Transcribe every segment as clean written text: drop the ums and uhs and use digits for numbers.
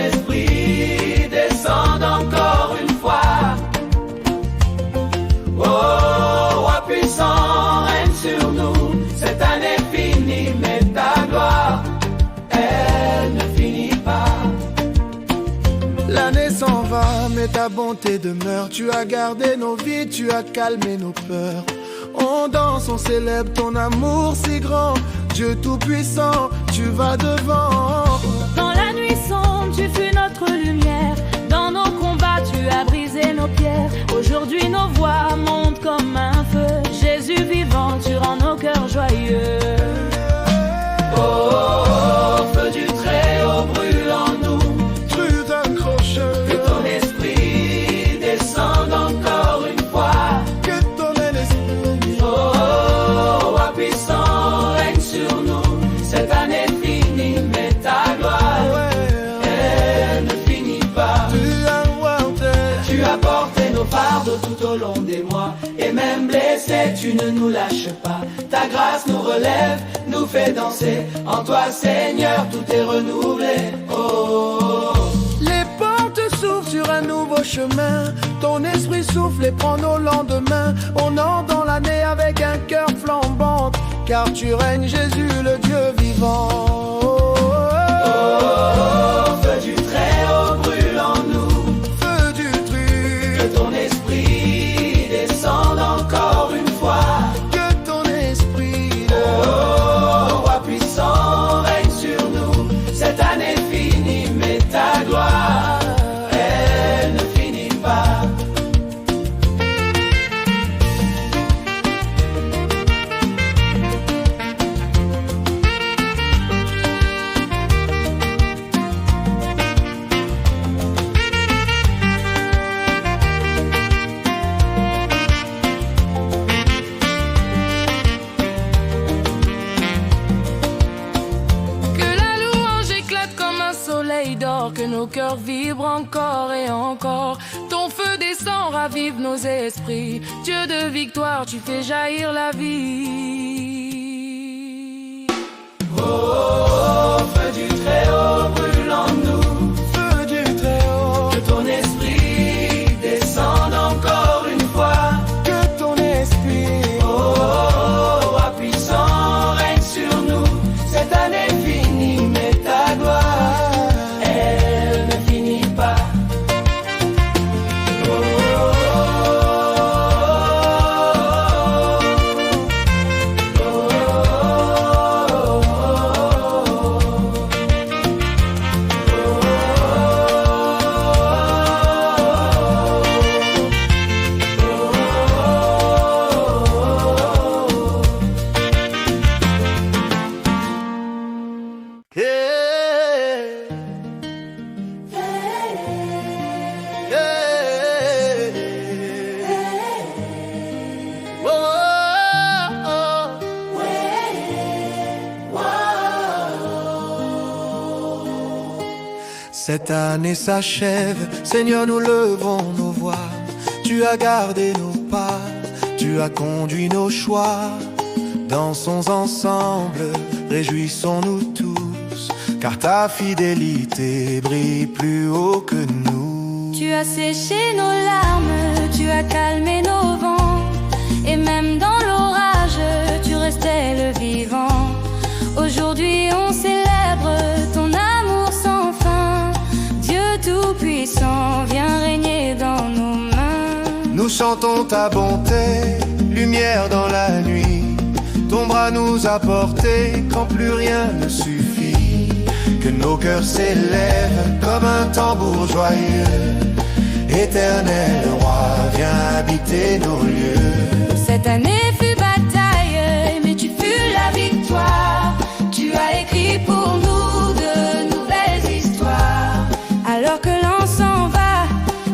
esprit descende encore une fois. Oh, roi puissant, règne sur nous. Cette année finie, mais ta gloire, elle ne finit pas. L'année s'en va, mais ta bonté demeure. Tu as gardé nos vies, tu as calmé nos peurs. On danse, on célèbre ton amour si grand. Dieu tout-puissant, tu vas devant. Dans la nuit sombre, tu fus notre lumière. Dans nos combats, tu as brisé nos pierres. Aujourd'hui, nos voix montent comme un feu. Jésus vivant, tu rends nos cœurs joyeux. Oh, oh, oh, feu du Très-Haut brûle en nous. Truc accrocheur. Que ton esprit descende encore une fois. Que ton esprit. Oh, oh, roi puissant, règne sur nous. Cette année finie, mais ta gloire, elle ne finit pas. Tu as porté nos fardeaux tout au long des mois. Et même blessés, tu ne nous lâches pas. Ta grâce nous relève, nous fait danser. En toi, Seigneur, tout est renouvelé. Oh, oh, oh. Les portes s'ouvrent sur un nouveau chemin. Ton esprit souffle et prend nos lendemains. On entre dans l'année avec un cœur flambant. Car tu règnes, Jésus, le Dieu vivant. Oh, feu du Très-Haut brûle en nous. Feu du truc. Que ton esprit descende encore une fois. Que ton esprit. Oh, roi puissant, règne sur nous. Cette année finie, mais ta gloire, elle ne finit pas. Que nos cœurs vibrent encore et encore. Ton feu descend, ravive nos esprits. Dieu de victoire, tu fais jaillir la vie. Oh, oh, oh, feu du Très-Haut brûle en nous. Feu du Très-Haut. Que ton esprit descende encore une fois. Que ton esprit. Oh, oh, oh, roi puissant, règne sur nous. Cette année finie, mais ta gloire, elle ne finit pas. Oh, oh, oh, oh, Cette année s'achève, Seigneur, nous levons nos voix. Tu as gardé nos pas, tu as conduit nos choix. Dansons ensemble, réjouissons-nous tous, car ta fidélité brille plus haut que nous. Tu as séché nos larmes, tu as calmé nos vents. Et même dans l'orage, tu restais le vivant. Aujourd'hui on célèbre ton amour sans fin. Dieu tout-puissant, viens régner dans nos mains. Nous chantons ta bonté, lumière dans la nuit. Ton bras nous a portés quand plus rien ne suffit. Que nos cœurs s'élèvent comme un tambour joyeux. Éternel roi, viens habiter nos lieux. Cette année fut bataille, mais tu fus la victoire. Tu as écrit pour nous de nouvelles histoires. Alors que l'an s'en va,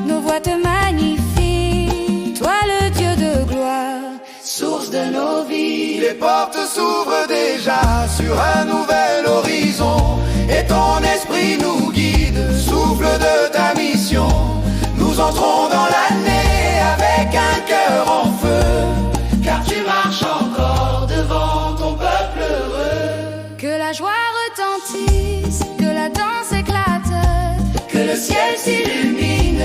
nos voix te magnifient. Toi le Dieu de gloire, source de nos vies. Les portes s'ouvrent déjà sur un nouvel horizon. Et ton esprit nous guide, souffle de ta mission. Nous entrons dans l'année avec un cœur en feu, car tu marches encore devant ton peuple heureux. que la joie retentisse, que la danse éclate. le ciel s'illumine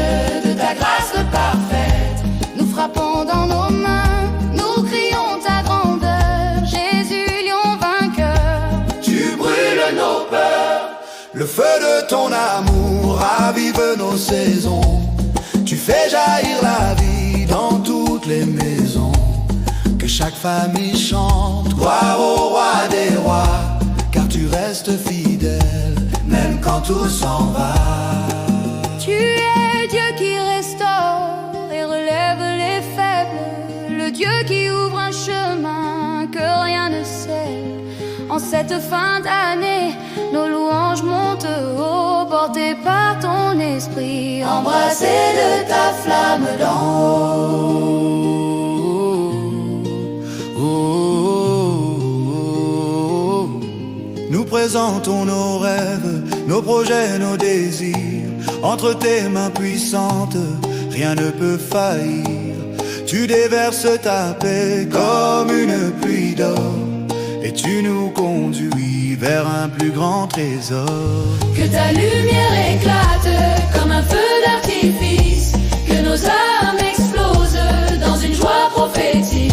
de ta grâce parfaite. Nous frappons dans nos mains, nous crions ta grandeur, Jésus, lion vainqueur. Tu brûles nos peurs, le feu de ton amour ravive nos saisons. Tu fais jaillir la vie dans toutes les maisons. Que chaque famille chante, gloire au roi des rois, car tu restes fidèle, même quand tout s'en va. Tu es Dieu qui restaure et relève les faibles, le Dieu qui ouvre un chemin que rien ne scelle. En cette fin d'année, nos louanges montent haut, portées par ton esprit, embrassés de ta flamme d'en haut. Nous présentons nos rêves, nos projets, nos désirs. Entre tes mains puissantes, rien ne peut faillir. Tu déverses ta paix comme une pluie d'or, et tu nous conduis vers un plus grand trésor. Que ta lumière éclate comme un feu d'artifice, que nos âmes explosent dans une joie prophétique.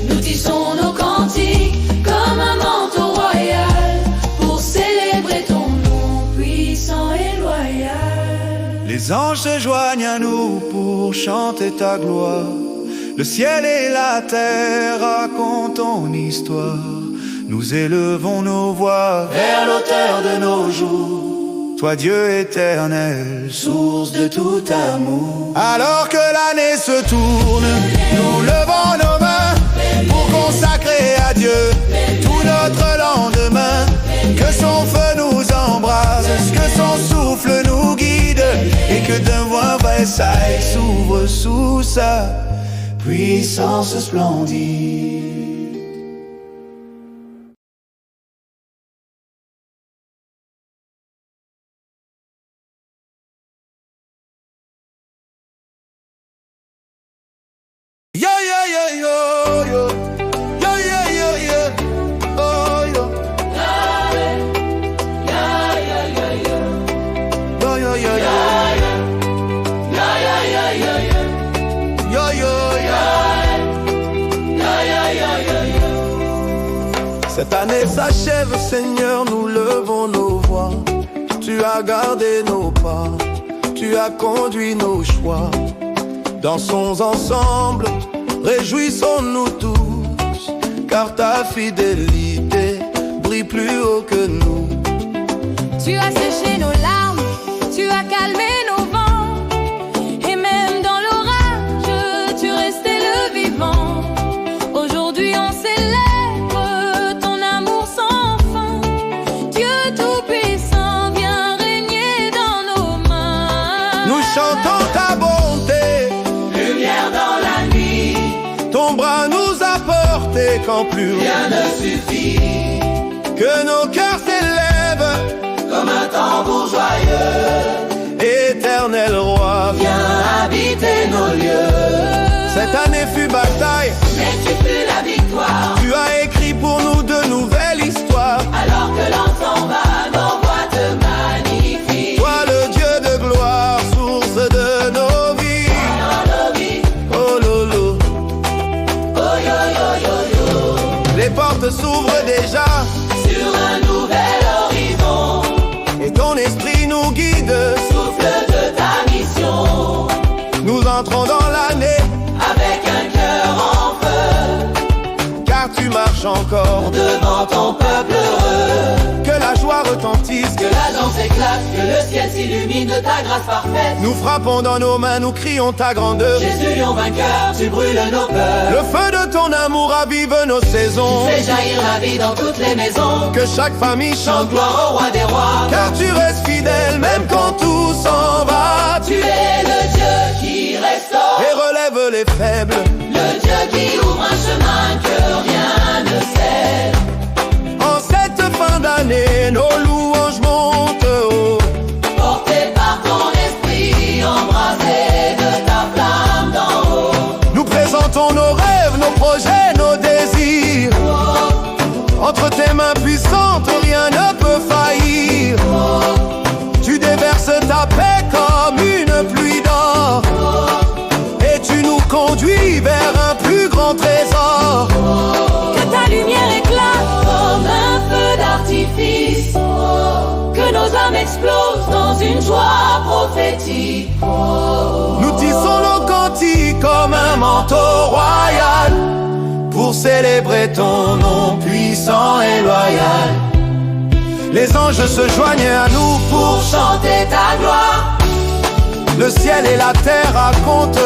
Nous tissons nos cantiques comme un manteau royal pour célébrer ton nom puissant et loyal. Les anges se joignent à nous pour chanter ta gloire. Le ciel et la terre racontent ton histoire. Nous élevons nos voix vers l'auteur de nos jours, toi Dieu éternel, source de tout amour. Alors que l'année se tourne, nous levons nos mains pour consacrer à Dieu tout notre lendemain. Que son feu nous embrase, que son souffle nous guide, et que d'un voix Versailles s'ouvre sous sa puissance splendide. Yo yo yo yo yo yo yo yo yo oh yo yo yo yo Cette année s'achève, Seigneur, nous levons nos voix. Tu as gardé nos pas, tu as conduit nos choix. Dansons ensemble, réjouissons-nous tous, car ta fidélité brille plus haut que nous. Tu as séché nos larmes, tu as calmé nos vents, et même dans l'orage, tu restais le vivant. Aujourd'hui on célèbre ton amour sans fin. Dieu tout-puissant vient régner dans nos mains. Nous chantons ta bonté, Lumière dans la nuit, ton bras nous a portés quand plus rien ne suffit. que nos cœurs s'élèvent Comme un tambour joyeux, éternel roi. viens habiter nos lieux. Cette année fut bataille, Mais tu fus la victoire. tu as écrit pour nous de nouvelles histoires. Alors que l'enfant va, nos voix te magnifient. Toi le Dieu de gloire, source de nos vies. Dans nos vies, Oh lolo, oh yo yo yo yo. les portes s'ouvrent déjà Sur un nouvel horizon, et ton esprit nous guide. souffle de ta mission. Nous entrons dans l'année, Avec un cœur en feu, car tu marches encore. devant ton peuple heureux. Que la joie retentisse, Que la danse éclate, que le ciel s'illumine de ta grâce parfaite. nous frappons dans nos mains, nous crions ta grandeur. Jésus, lion vainqueur, tu brûles nos peurs. Le feu de ton amour ravive nos saisons. Fais jaillir la vie dans toutes les maisons. Que chaque famille chante, Chante gloire au roi des rois. car tu restes fidèle même quand tout s'en va. Tu es le Dieu qui restaure, Et relève les faibles. le Dieu qui ouvre un chemin que rien ne scelle. En cette fin d'année, nos louanges montent haut. Porté par ton esprit, embrasé de ta flamme d'en haut. Nous présentons nos rêves, nos projets, nos désirs. Entre tes mains puissantes, rien ne peut faillir. Tu déverses de ta paix comme une pluie d'or. Et tu nous conduis vers un plus grand trésor. Que ta lumière éclate comme un feu d'artifice. Que nos âmes explosent dans une joie prophétique. Nous tissons nos cantiques comme un manteau royal pour célébrer ton nom puissant et loyal. Les anges se joignent à nous pour chanter ta gloire. Le ciel et la terre racontent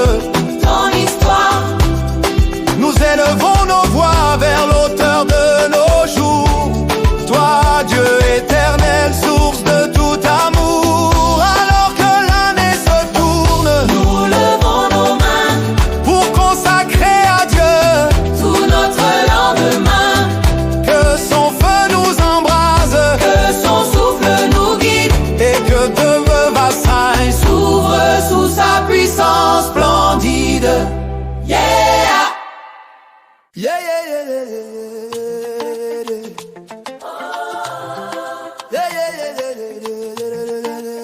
ton histoire. Nous élevons nos voix vers l'auteur de nos jours. Toi, Dieu éternel, source de tout amour. Alors que l'année se tourne, nous levons nos mains pour consacrer à Dieu tout notre lendemain. Que son feu nous embrase, que son souffle nous guide, et que de vassailles s'ouvre sous sa puissance splendide. Yeah! Yeah, yeah, yeah, yeah, yeah. Yeah, yeah, yeah, yeah, yeah.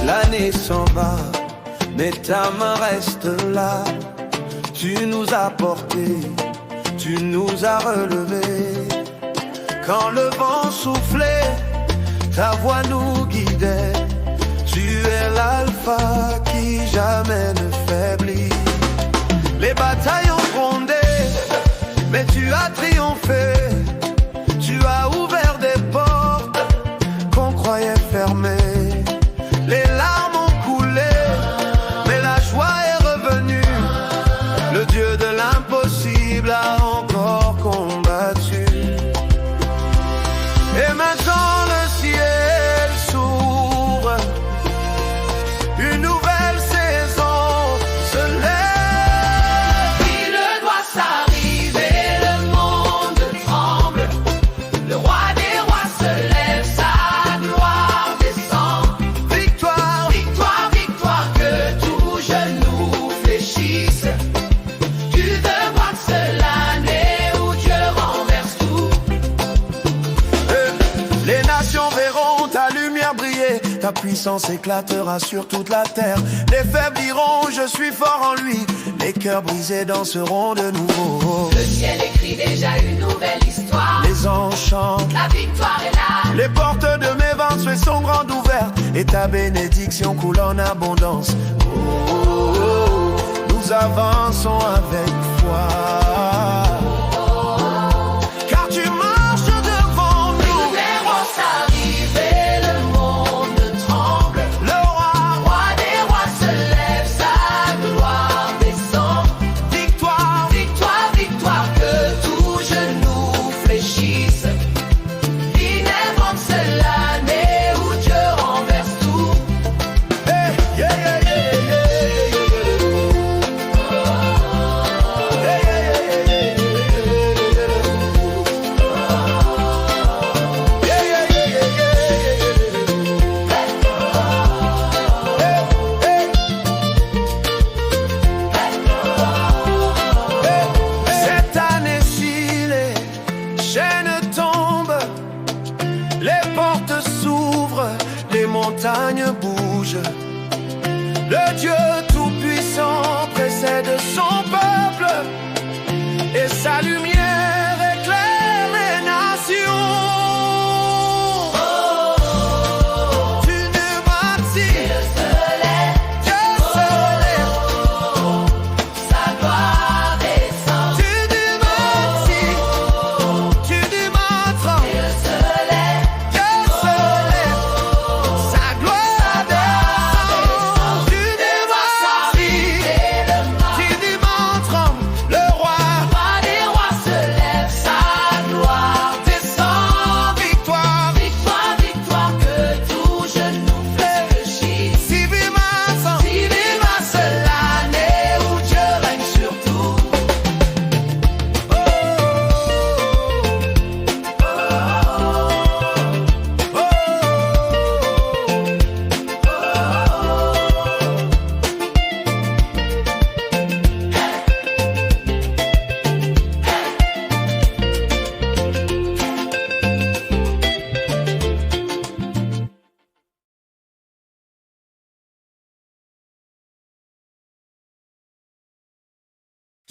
L'année s'en va, mais ta main reste là. Tu nous as portés, tu nous as relevés. Quand le vent soufflait, ta voix nous guidait. Tu es l'alpha qui jamais ne faiblit. Les batailles ont grondé, mais tu as triomphé. Tu as ouvert des portes qu'on croyait fermées. Les larmes ont coulé, mais la joie est revenue. Le Dieu de l'impossible a encore combattu. Et maintenant le ciel s'ouvre, une nouvelle saison se lève. Il doit s'arriver, le monde tremble. Le roi des rois se lève, sa gloire descend. Victoire, victoire, victoire, que tout genou fléchisse. Tu devoirs de l'année où Dieu renverse tout. Les nations verront ta lumière briller, ta puissance éclatera sur toute la terre. Les faibles diront je suis fort en lui, les cœurs brisés danseront de nouveau. Le ciel écrit déjà une nouvelle histoire. Les anges chantent, La victoire est là. les portes de mes vents sont grandes ouvertes, et ta bénédiction coule en abondance. Oh, oh, oh, nous avançons avec foi. Car tu marches devant nous. Nous verrons s'arriver, le monde tremble. Le roi, Des rois se lève, sa gloire descend. victoire, Victoire, victoire, que tout genou fléchisse. L'inévente, c'est l'année où Dieu renverse tout. hey, yeah, yeah, yeah, yeah, yeah.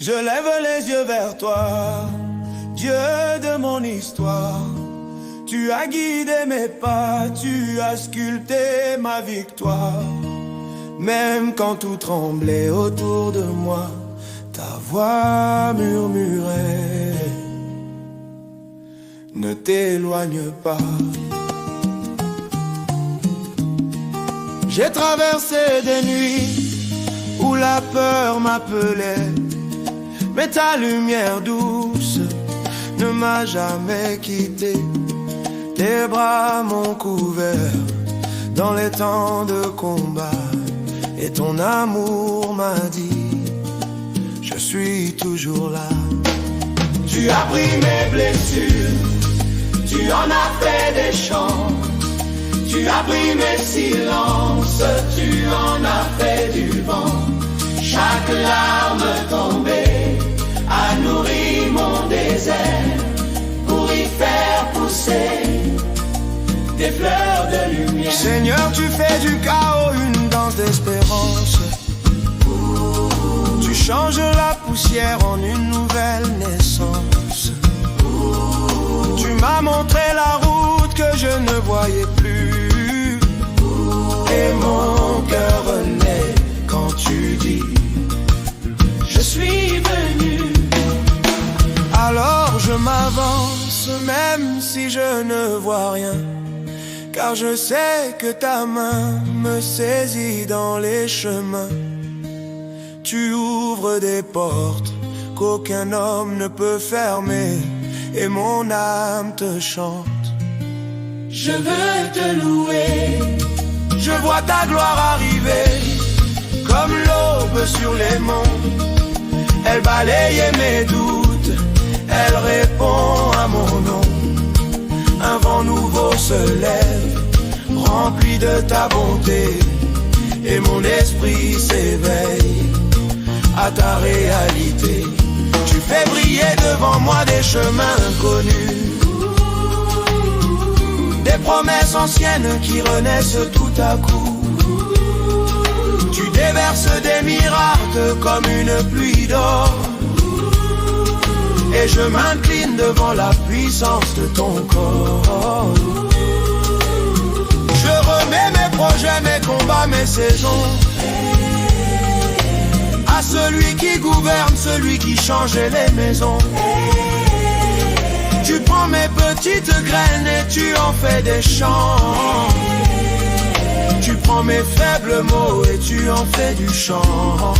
Je lève les yeux vers toi, Dieu de mon histoire. Tu as guidé mes pas, tu as sculpté ma victoire. Même quand tout tremblait autour de moi, ta voix murmurait: ne t'éloigne pas. J'ai traversé des nuits où la peur m'appelait, mais ta lumière douce ne m'a jamais quitté. Tes bras m'ont couvert dans les temps de combat, et ton amour m'a dit: je suis toujours là. Tu as pris mes blessures, tu en as fait des chants. Tu as pris mes silences, tu en as fait du vent. Chaque larme tombée a nourri mon désert pour y faire pousser des fleurs de lumière. Seigneur, tu fais du chaos une danse d'espérance. Tu changes la poussière en une nouvelle naissance. Tu m'as montré la route que je ne voyais plus, et mon cœur renaît quand tu dis: je suis venu. Alors je m'avance même si je ne vois rien, car je sais que ta main me saisit dans les chemins. Tu ouvres des portes qu'aucun homme ne peut fermer, et mon âme te chante: je veux te louer. Je vois ta gloire arriver comme l'aube sur les monts. Elle balaye mes doutes, elle répond à mon nom. Un vent nouveau se lève, rempli de ta bonté, et mon esprit s'éveille à ta réalité. Tu fais briller devant moi des chemins inconnus, des promesses anciennes qui renaissent tout à coup. Tu déverses des miracles comme une pluie d'or, et je m'incline devant la puissance de ton corps. Je remets mes projets, mes combats, mes saisons à celui qui gouverne, celui qui changeait les maisons. Tu prends mes petites graines et tu en fais des chants. Tu prends mes faibles mots et tu en fais du chant.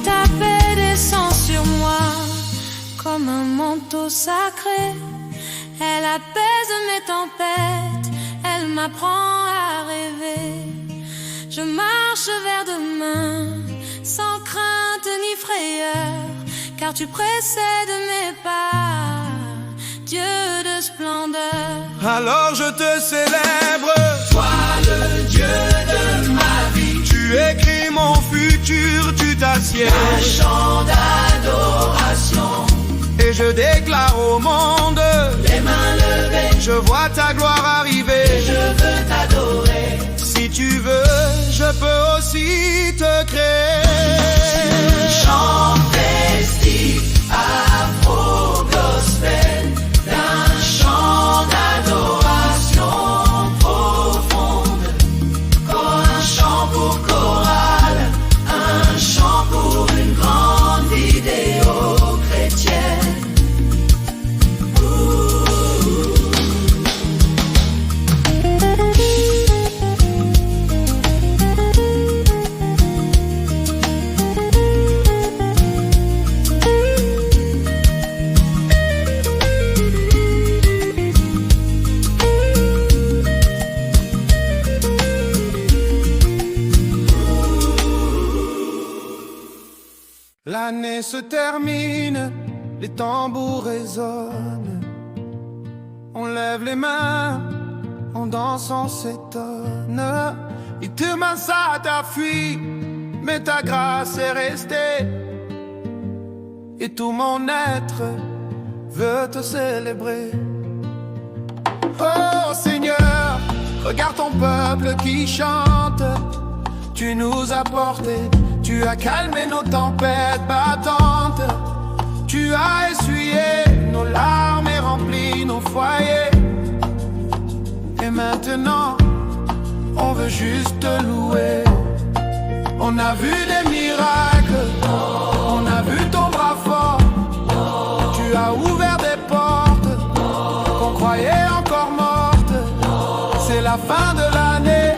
Ta paix descend sur moi comme un manteau sacré. Elle apaise mes tempêtes, elle m'apprend à rêver. Je marche vers demain sans crainte ni frayeur, car tu précèdes mes pas, Dieu de splendeur. Alors je te célèbre, toi le Dieu de ma vie. Tu écris mon futur, tu t'assieds un chant d'adoration. Et je déclare au monde, les mains levées, je vois ta gloire arriver. Et je veux t'adorer. Si tu veux, je peux aussi te créer. Chant festif, afro-gospel, d'un chant d'adoration profonde, comme un chant pour chorale, un chant pour une grande vidéo chrétienne. L'année se termine, les tambours résonnent. On lève les mains, en dansant on s'étonne. Et demain ça t'a fui, mais ta grâce est restée. Et tout mon être veut te célébrer. Oh Seigneur, regarde ton peuple qui chante. Tu nous as portés, Tu as calmé nos tempêtes battantes. Tu as essuyé nos larmes et rempli nos foyers. Et maintenant, on veut juste te louer. On a vu des miracles, on a vu ton bras fort. Tu as ouvert des portes qu'on croyait encore mortes. C'est la fin de l'année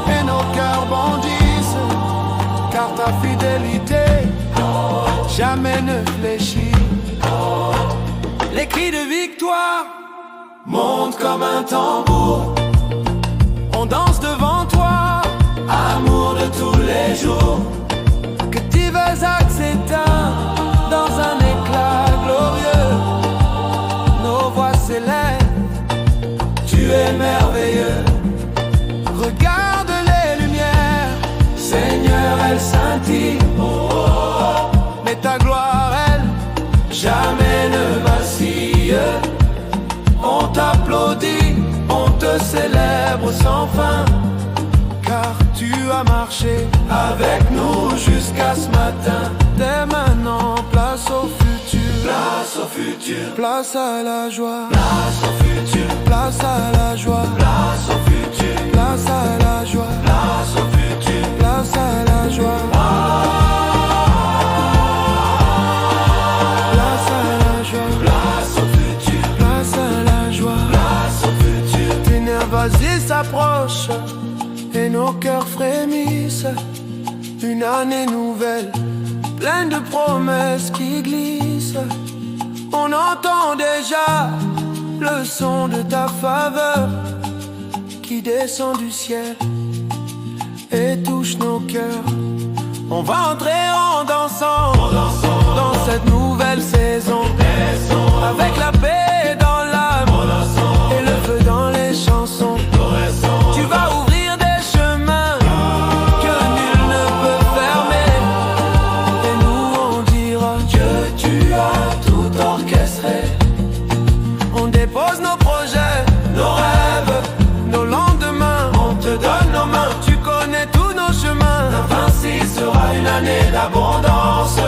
et nos cœurs bondissent, car ta fidélité jamais ne fléchit. Les cris de victoire montent comme un tambour. On danse devant toi, amour de tous les jours. Que divers actes s'éteignent dans un éclat glorieux. Nos voix s'élèvent, tu es merveilleux. Regarde les lumières, Seigneur, elles scintillent. Mais ta gloire, elle, jamais ne vacille. On t'applaudit, on te célèbre sans fin, car tu as marché avec nous jusqu'à ce matin. Dès maintenant, place au futur. Place au futur. Place à la joie. Place au futur. Place à la joie. Place au futur. Place à la joie. Place au futur. Place à la joie. Place à la joie. Place au futur. Place à la joie. Place au futur. Tes nervosités s'approchent et nos cœurs frémissent. Une année nouvelle, pleine de promesses qui glissent. On entend déjà le son de ta faveur qui descend du ciel et touche nos cœurs. On va entrer en dansant dans cette nouvelle saison, avec la paix dans l'âme et le feu dans les chansons. Tu vas ouvrir des chemins que nul ne peut fermer, et nous on dira que tu as tout orchestré. On dépose nos projets, nos rêves, nos lendemains. On te donne nos mains, tu connais tous nos chemins. 26 sera une année d'abondance.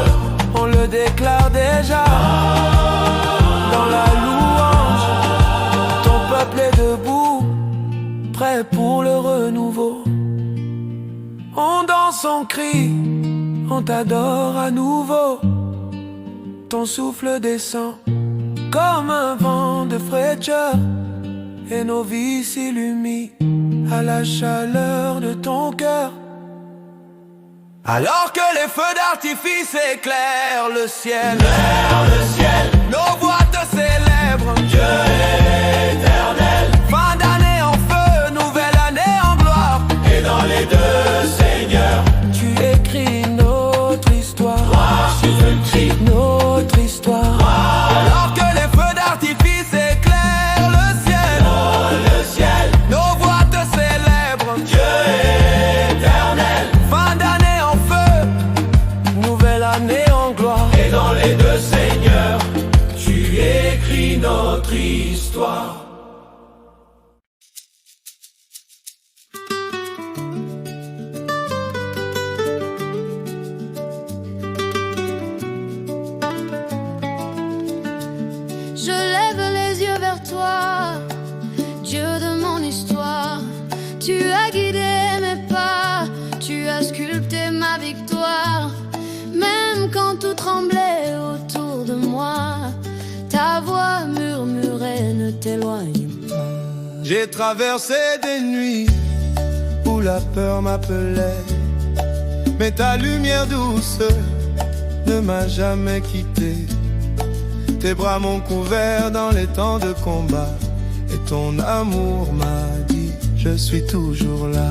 On le déclare déjà dans la louange. Ton peuple est debout, prêt pour le renouveau. On danse, on crie, on t'adore à nouveau. Ton souffle descend comme un vent de fraîcheur, et nos vies s'illuminent à la chaleur de ton cœur. Alors que les feux d'artifice éclairent le ciel, nos voix te célèbrent, Dieu éternel. Fin d'année en feu, nouvelle année en gloire, et dans les deux seigneurs, tu écris notre histoire. Notre histoire. Alors que les feux d'artifice éclairent le ciel, nos voix te célèbrent, Dieu éternel. Fin d'année en feu, nouvelle année en gloire, et dans les deux seigneurs, tu écris notre histoire. Je lève les yeux vers toi, Dieu de mon histoire. Tu as guidé mes pas, tu as sculpté ma victoire. Même quand tout tremblait autour de moi, ta voix murmurait, ne t'éloigne pas. J'ai traversé des nuits où la peur m'appelait, mais ta lumière douce ne m'a jamais quitté. Tes bras m'ont couvert dans les temps de combat, et ton amour m'a dit, je suis toujours là.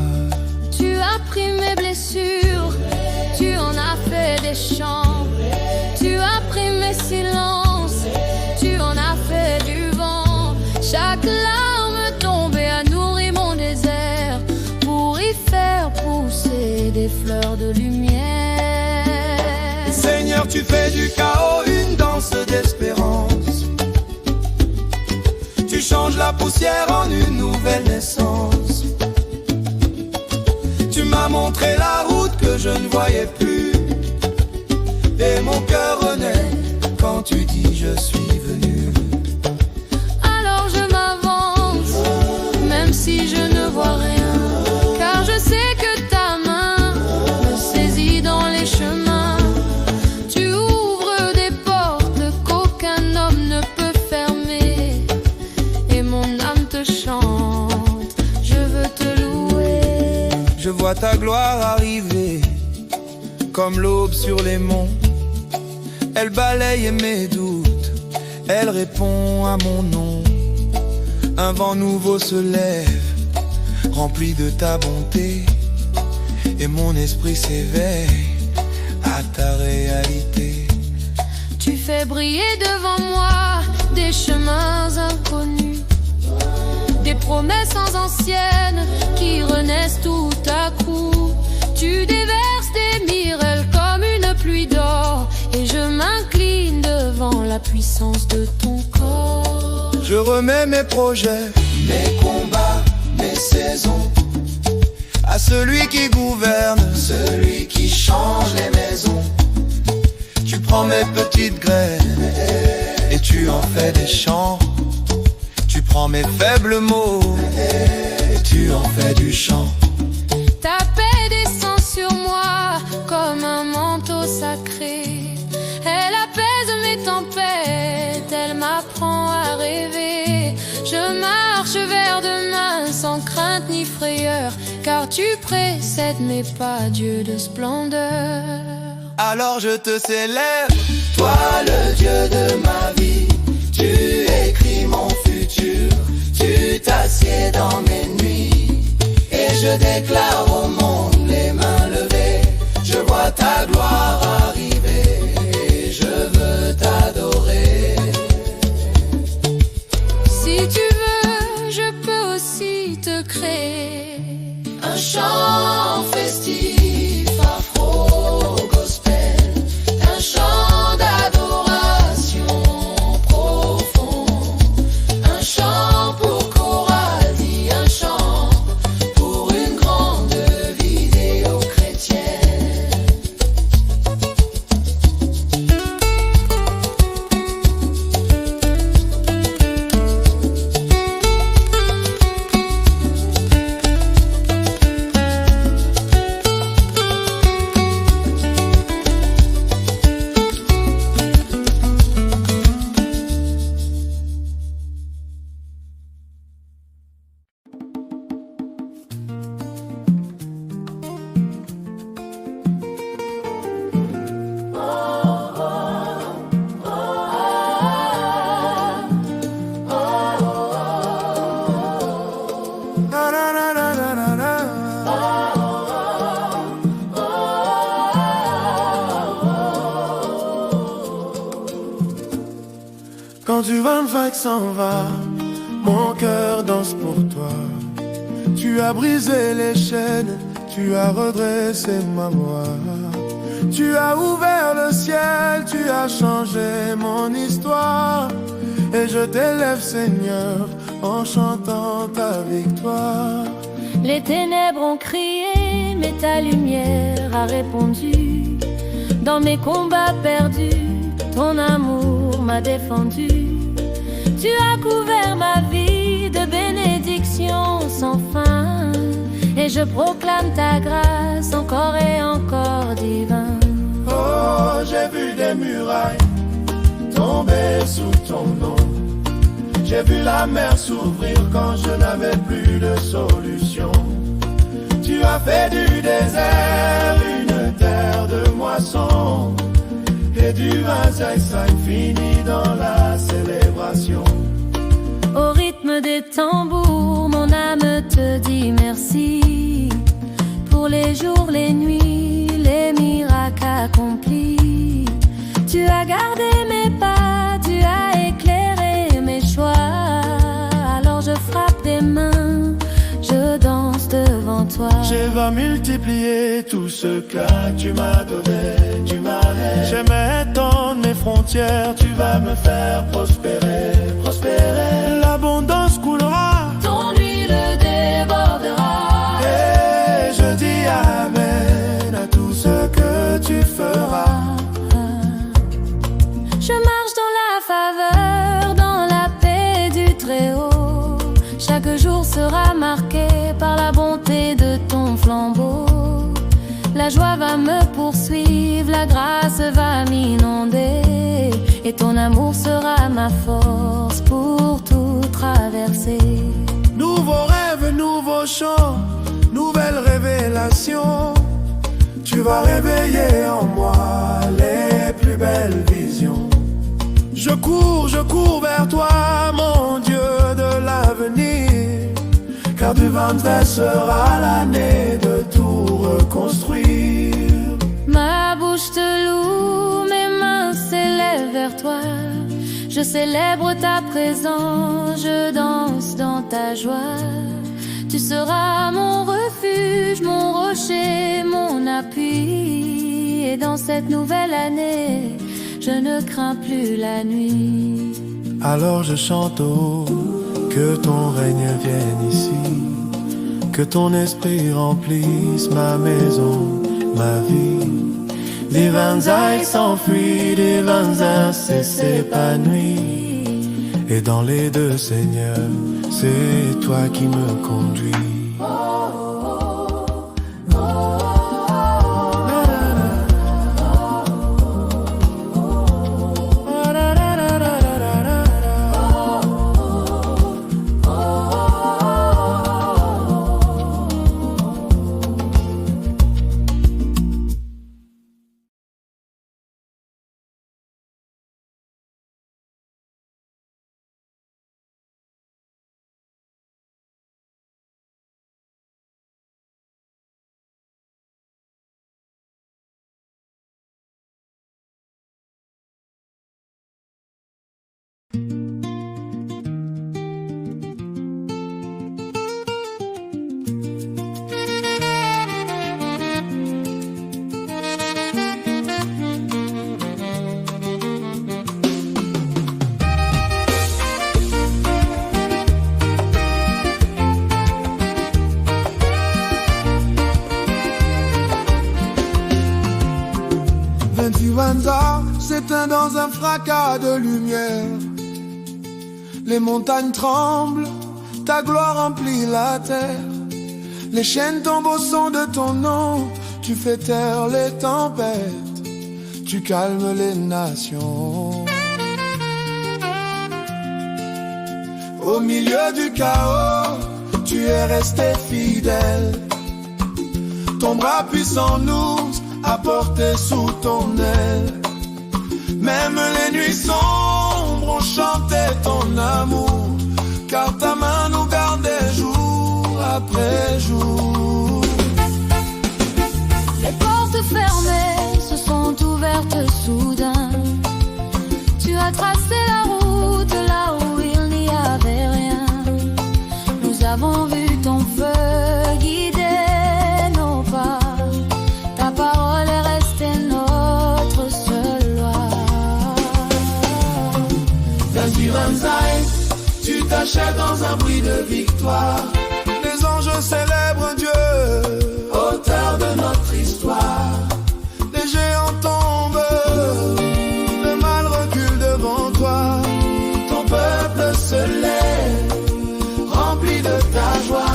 Tu as pris mes blessures, tu en as fait des chants. Tu as pris mes silences, tu en as fait du vent. Chaque larme tombée a nourri mon désert, pour y faire pousser des fleurs de lumière. Seigneur, tu fais du chaos une danse d'espérance. Tu changes la poussière en une nouvelle naissance. Tu m'as montré la route que je ne voyais plus. Et mon cœur renaît quand tu dis je suis venu. Alors je m'avance, même si je ne vois rien, car je sais que ta main me saisit dans les chemins. Tu ouvres des portes qu'aucun homme ne peut fermer, et mon âme te chante, je veux te louer. Je vois ta gloire arriver, comme l'aube sur les monts. Elle balaye mes doutes, elle répond à mon nom. Un vent nouveau se lève, rempli de ta bonté, et mon esprit s'éveille à ta réalité. Tu fais briller devant moi des chemins inconnus, des promesses anciennes qui renaissent tout à coup. Tu déverses des miracles comme une pluie d'or, et je m'incline devant la puissance de ton corps. Je remets mes projets, mes combats, mes saisons à celui qui gouverne, celui qui change les maisons. Tu prends mes petites graines et tu en fais des chants. Tu prends mes faibles mots et tu en fais du chant. Ta paix descend sur moi comme un manteau sacré. Elle apaise mes tempêtes, elle m'apprend à rêver. Je marche vers demain sans crainte ni frayeur, car tu précèdes mes pas, Dieu de splendeur. Alors je te célèbre, toi le Dieu de ma vie. Tu écris mon futur, tu t'assieds dans mes nuits, et je déclare au monde les mains levées. Je vois ta gloire arriver, et je veux t'adorer. Si tu veux, je peux aussi te créer un chant festif, afro-gospel, un chant d'adoration profond, un chant pour chorale, dit un chant pour une grande vidéo chrétienne. Quand tu vas me faire que s'en va, mon cœur danse pour toi. Tu as brisé les chaînes, tu as redressé ma voix. Tu as ouvert le ciel, tu as changé mon histoire. Et je t'élève Seigneur, en chantant ta victoire. Les ténèbres ont crié, mais ta lumière a répondu. Dans mes combats perdus, ton amour m'a défendu. Tu as couvert ma vie de bénédictions sans fin, et je proclame ta grâce encore et encore divin. Oh, j'ai vu des murailles tomber sous ton nom. J'ai vu la mer s'ouvrir quand je n'avais plus de solution. Tu as fait du désert une terre de moisson, et du Mazaïs infini dans la célébration. Au rythme des tambours, mon âme te dit merci pour les jours, les nuits, les miracles accomplis. Tu as gardé mes pas, tu as éclairé mes choix. Alors je frappe des mains, je danse devant toi. Je vais multiplier tout ce que tu m'as donné, tu m'arrêtes. J'aimerais étendre mes frontières, tu vas me faire prospérer, prospérer. L'abondance coulera, Ton huile débordera. et je dis amen à tout ta grâce va m'inonder et ton amour sera ma force pour tout traverser. Nouveaux rêves, nouveaux chants, nouvelle révélation. Tu vas réveiller en moi les plus belles visions. Je cours vers toi, mon Dieu de l'avenir, car du 23 sera l'année de tout reconstruire. Ma bouche te loue, mes mains s'élèvent vers toi. Je célèbre ta présence, je danse dans ta joie. Tu seras mon refuge, mon rocher, mon appui. Et dans cette nouvelle année, je ne crains plus la nuit. Alors je chante haut, que ton règne vienne ici, que ton esprit remplisse ma maison, ma vie. Divins ailes s'enfuient, divins ailes s'épanouissent. Et dans les deux seigneurs, c'est toi qui me conduis. S'éteint dans un fracas de lumière. Les montagnes tremblent, ta gloire remplit la terre. Les chaînes tombent au son de ton nom. Tu fais taire les tempêtes, tu calmes les nations. Au milieu du chaos, tu es resté fidèle. Ton bras puissant nous a porté sous ton aile. Même les nuits sombres ont chanté ton amour, car ta main nous gardait jour après jour. Les portes fermées se sont ouvertes soudain. Tu as tracé la route là où il n'y avait rien. Nous avons vu ton feu guider nos pas. Ta parole est restée notre seule loi. Tu t'achètes dans un bruit de victoire. Les anges célèbrent Dieu, auteur de notre histoire. Les géants tombent, le mal recule devant toi. Ton peuple se lève, rempli de ta joie.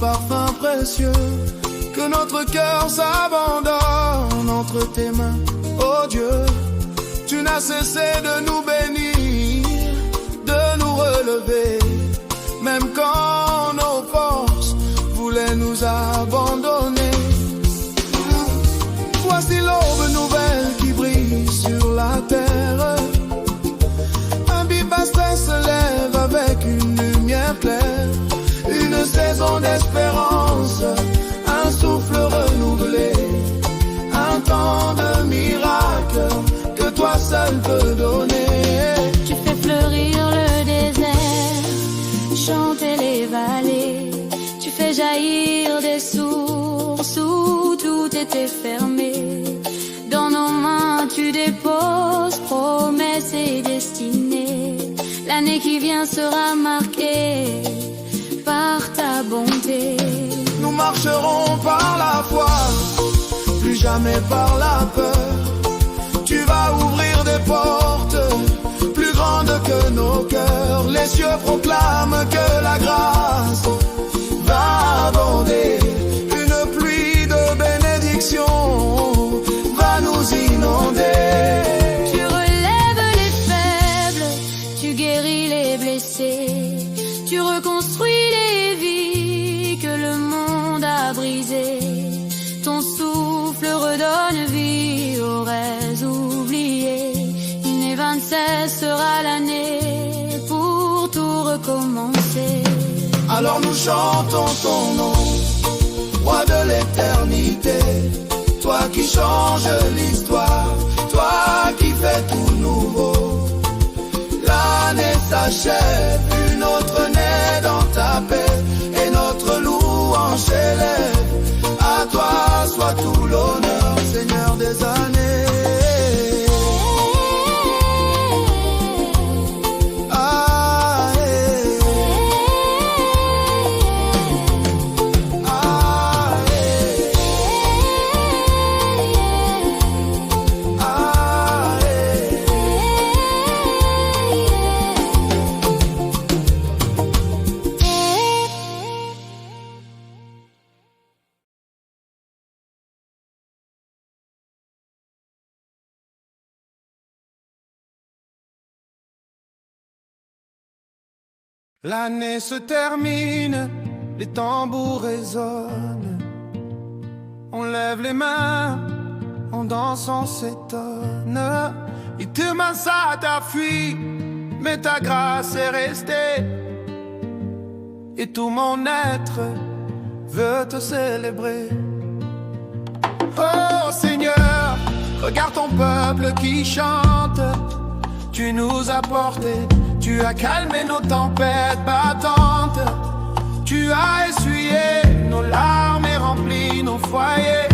Parfum précieux, que notre cœur s'abandonne entre tes mains, oh Dieu. Tu n'as cessé de nous bénir, de nous relever, même quand nos forces voulaient nous abandonner. Voici l'aube nouvelle qui brille sur la terre. Un bibastin se lève avec une lumière claire. Une saison d'espérance, un souffle renouvelé, un temps de miracle que toi seul peux donner. Tu fais fleurir le désert, chanter les vallées. Tu fais jaillir des sources où tout était fermé. Dans nos mains tu déposes promesses et destinées. L'année l'année qui vient sera marquée par ta bonté. Nous marcherons par la foi, plus jamais par la peur. Tu vas ouvrir des portes plus grandes que nos cœurs. Les cieux proclament que la grâce va abonder. Une pluie de bénédiction va nous inonder. Tu relèves les faibles, tu guéris les blessés, tu reconstruis les vies que le monde a brisées. Ton souffle redonne vie aux rêves oubliés. 2026 sera l'année pour tout recommencer. Alors nous chantons ton nom, roi de l'éternité. Toi qui changes l'histoire, toi qui fais tout nouveau. L'année s'achève, une autre naît dans ta paix, et notre louange s'élève. À toi soit tout l'honneur, Seigneur des années. L'année se termine, les tambours résonnent. On lève les mains, on danse, on s'étonne. Et demain ça t'a fui, mais ta grâce est restée. Et tout mon être veut te célébrer. Oh Seigneur, regarde ton peuple qui chante. Tu nous as portés, tu as calmé nos tempêtes battantes. Tu as essuyé nos larmes et rempli nos foyers.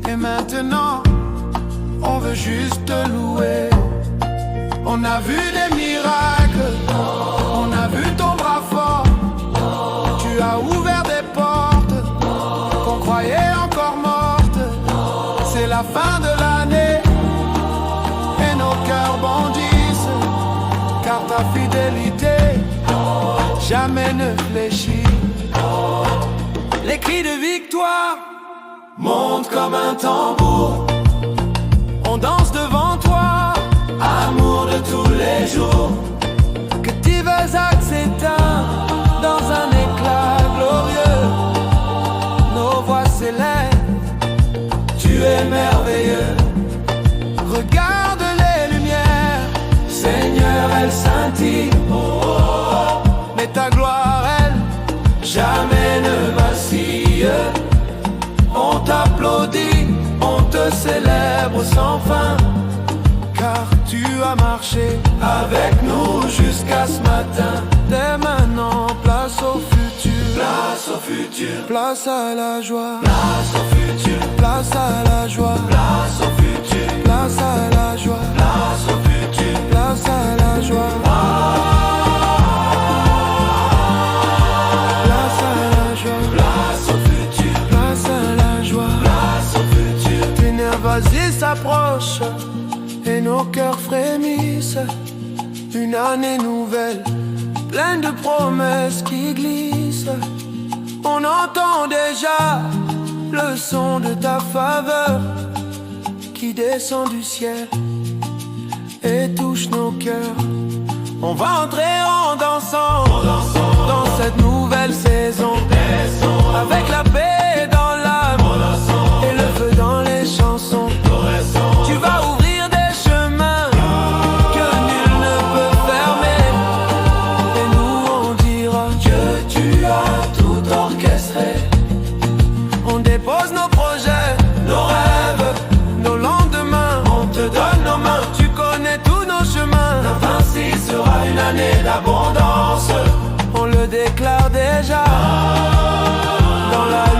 Et maintenant, on veut juste te louer. On a vu des miracles, on a vu ton bras fort. Tu as ouvert des portes qu'on croyait encore mortes. C'est la fin de l'année et nos cœurs bondissent, car ta fidélité jamais ne fléchit. Les cris de victoire montent comme un tambour. On danse devant toi, amour de tous les jours. Que divers axes s'éteignent dans un éclat glorieux. Nos voix s'élèvent, tu es merveilleux. Regarde les lumières, Seigneur, elles scintillent. Mais ta gloire, elle, jamais ne vacille. On t'applaudit, on te célèbre sans fin, car tu as marché avec nous jusqu'à ce matin. Dès maintenant, place au futur. Place au futur. Place à la joie. Place au futur. Place à la joie. Place au futur. Place à la joie. Place au futur. Place à la joie. Place à la joie. Place au futur. Place à la joie. Place au futur. Tes nerfs s'approchent et nos cœurs frémissent. Une année nouvelle, pleine de promesses qui glissent. On entend déjà le son de ta faveur qui descend du ciel et touche nos cœurs. On va entrer en dansant dans cette nouvelle saison, avec la paix dans l'âme et le feu dans les chansons. Tu vas ouvrir des chemins que nul ne peut fermer, et nous on dira que tu as tout orchestré. On dépose nos projets, nos rêves, nos lendemains. On te donne nos mains, tu connais tous nos chemins. 2026 sera une année d'abondance, on le déclare déjà dans la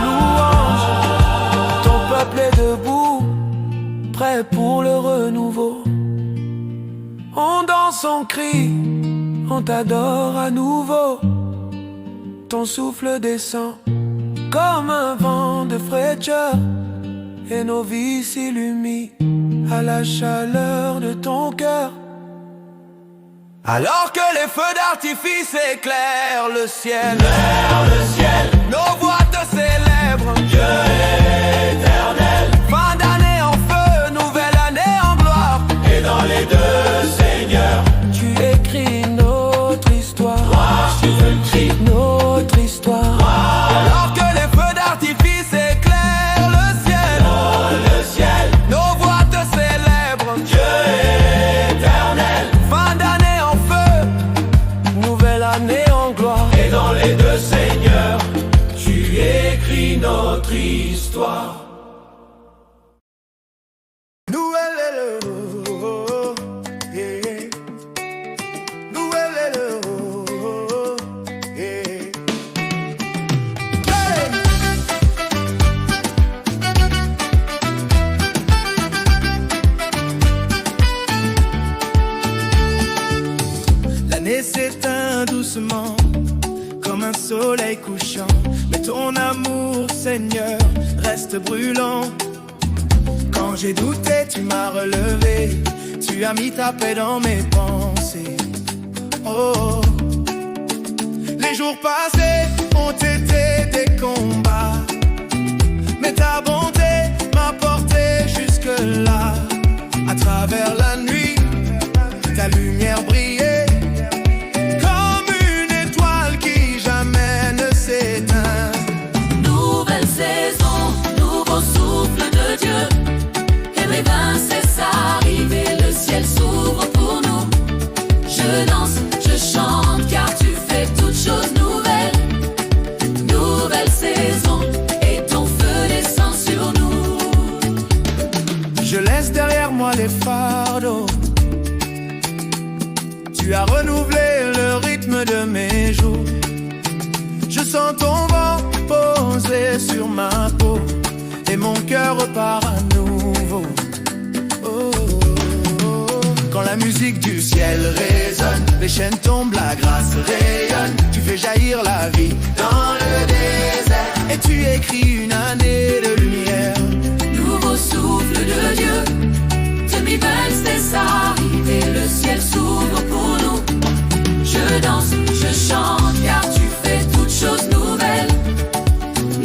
son cri, on t'adore à nouveau. Ton souffle descend comme un vent de fraîcheur, et nos vies s'illuminent à la chaleur de ton cœur. Alors que les feux d'artifice éclairent le ciel, nos voix te célèbrent, Dieu éternel. Fin d'année en feu, nouvelle année en gloire, Et dans les deux seigneurs, tu écris notre histoire, tu veux le cri, notre histoire. Alors que les feux d'artifice éclairent le ciel, nos voix te célèbrent, Dieu éternel. fin d'année en feu, nouvelle année en gloire. Et dans les deux seigneurs, tu écris notre histoire. Noël est le haut, yeah. Noël est le haut, yeah. Hey. L'année s'éteint doucement, comme un soleil couchant. Mais ton amour, Seigneur, reste brûlant. Quand j'ai douté, tu m'as relevé. Tu as mis ta paix dans mes pensées. Oh, les jours passés ont été des combats, mais ta bonté m'a porté jusque-là. À travers la nuit, ta lumière brillait comme une étoile qui jamais ne s'éteint. Nouvelle saison, nouveau souffle de Dieu. Et les vins cessent d'arriver, le ciel s'ouvre pour nous. Je danse, je chante, car tu fais toutes choses nouvelles. Nouvelle saison, et ton feu descend sur nous. Je laisse derrière moi les fardeaux. Tu as renouvelé le rythme de mes jours. Je sens ton vent posé sur ma peau, et mon cœur repart à nouveau. Oh, oh, oh. Quand la musique du ciel résonne, les chaînes tombent, la grâce rayonne. Tu fais jaillir la vie dans le désert, et tu écris une année de lumière. Nouveau souffle de Dieu, demi-veille cesse d'arriver, le ciel s'ouvre pour nous. Je danse, je chante, car tu fais toutes choses nouvelles.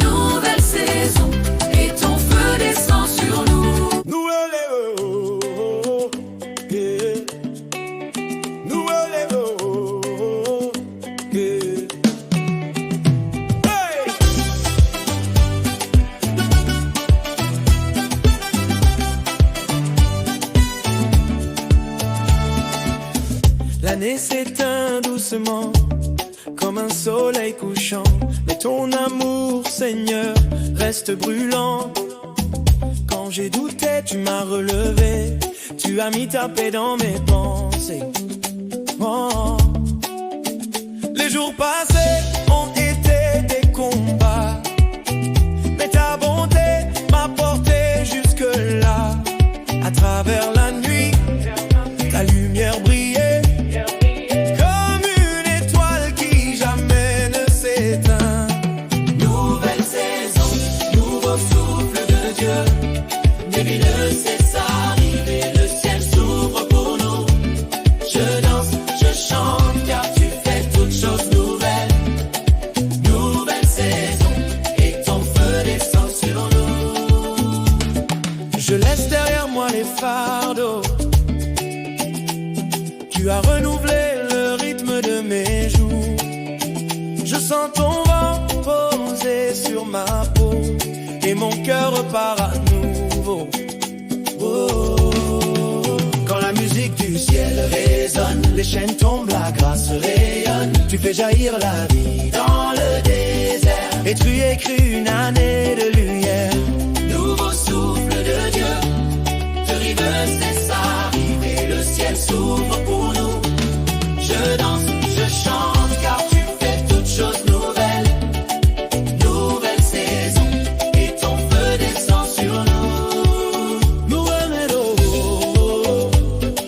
Nouvelle saison, et ton feu descend sur nous. Noël est haut, yeah. Noël est haut, yeah. Hey! L'année s'éteint doucement, comme un soleil couchant. Mais ton amour, Seigneur, reste brûlant. Quand j'ai douté, tu m'as relevé. Tu as mis ta paix dans mes pensées. Oh. Les jours passés ont été des combats, mais ta bonté m'a porté jusque-là. À travers la nuit, ta lumière brillait comme une étoile qui jamais ne s'éteint. Nouvelle saison, nouveau souffle de Dieu. Nuit ne cesse d'arriver, le ciel s'ouvre pour nous. Je danse, je chante, car tu fais toutes choses nouvelles. Nouvelle saison, et ton feu descend sur nous. Je laisse derrière moi les fardeaux. Tu as renouvelé le rythme de mes jours. Je sens ton vent posé sur ma peau, et mon cœur repart à nouveau. Oh. Quand la musique du ciel résonne, les chaînes tombent, la grâce rayonne. Tu fais jaillir la vie dans le désert, et tu écris une année de lumière. Nouveau souffle de Dieu, de rive cesse d'arriver, le ciel s'ouvre pour nous. Je danse, je chante, car tu fais toutes choses nouvelles. Nouvelle saison, et ton feu descend sur nous. Noël est haut,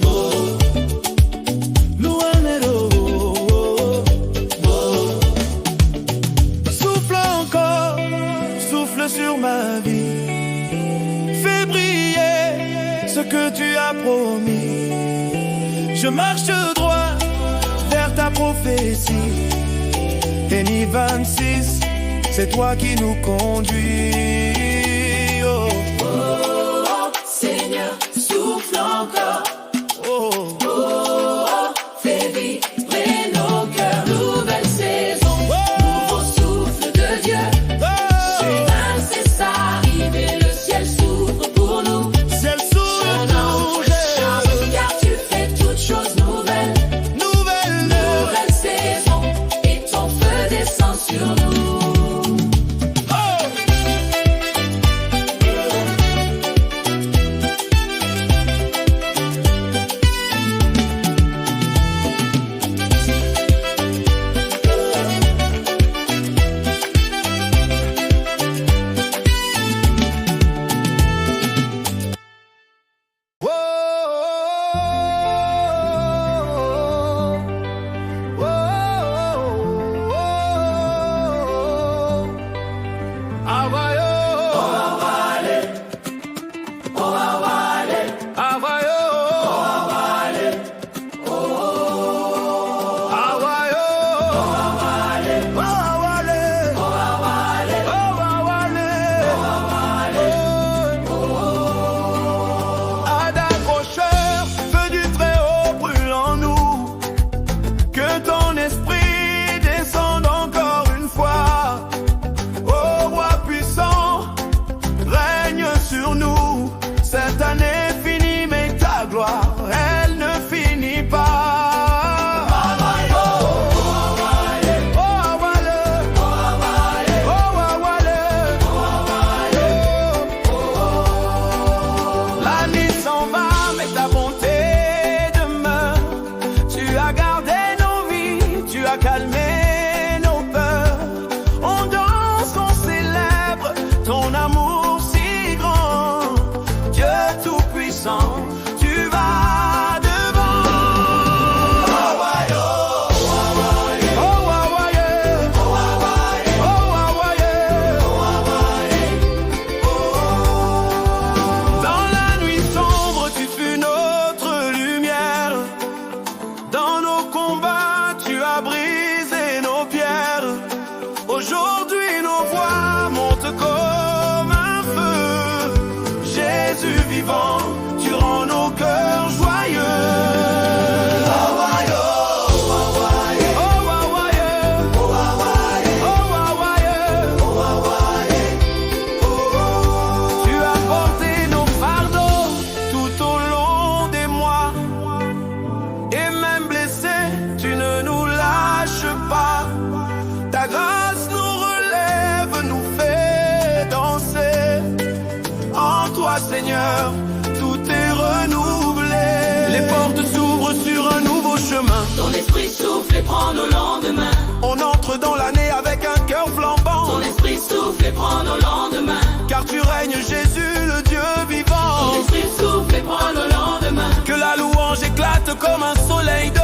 oh. Je marche droit vers ta prophétie. Béni 26, c'est toi qui nous conduis. Oh, oh, oh Seigneur, souffle encore. oh, oh, oh, fais vibrer nos cœurs. Nouvelle saison, nouveau souffle de Dieu. Chemin cesse à arriver, le ciel s'ouvre pour nous. Ciel s'ouvre pour nous, car tu fais toutes choses nouvelles. Nouvelle saison, et ton feu descend sur nous. Calmer nos peurs, on danse, on célèbre ton amour si grand. Dieu tout-puissant, tu vas devant. Oh, ouais, oh, ouais, oh, ouais, oh, ouais, oh, ouais, dans la nuit sombre, tu fus notre lumière. Dans nos combats, tu as brisé nos pierres. Aujourd'hui, nos voix montent comme un feu. Jésus vivant, tu rends nos cœurs joyeux. Tu as porté nos fardeaux tout au long des mois. Et même blessés, tu ne nous lâches pas. Ta grâce nous relève, nous fait danser. En toi, Seigneur, tout est renouvelé. Les portes s'ouvrent sur un nouveau chemin. Ton esprit souffle et prend nos lendemains. On entre dans l'année avec un cœur flambant. Ton esprit souffle et prend nos lendemains. Car tu règnes, Jésus, le Dieu vivant. Ton esprit souffle et prend nos lendemains. Que la louange éclate comme un soleil de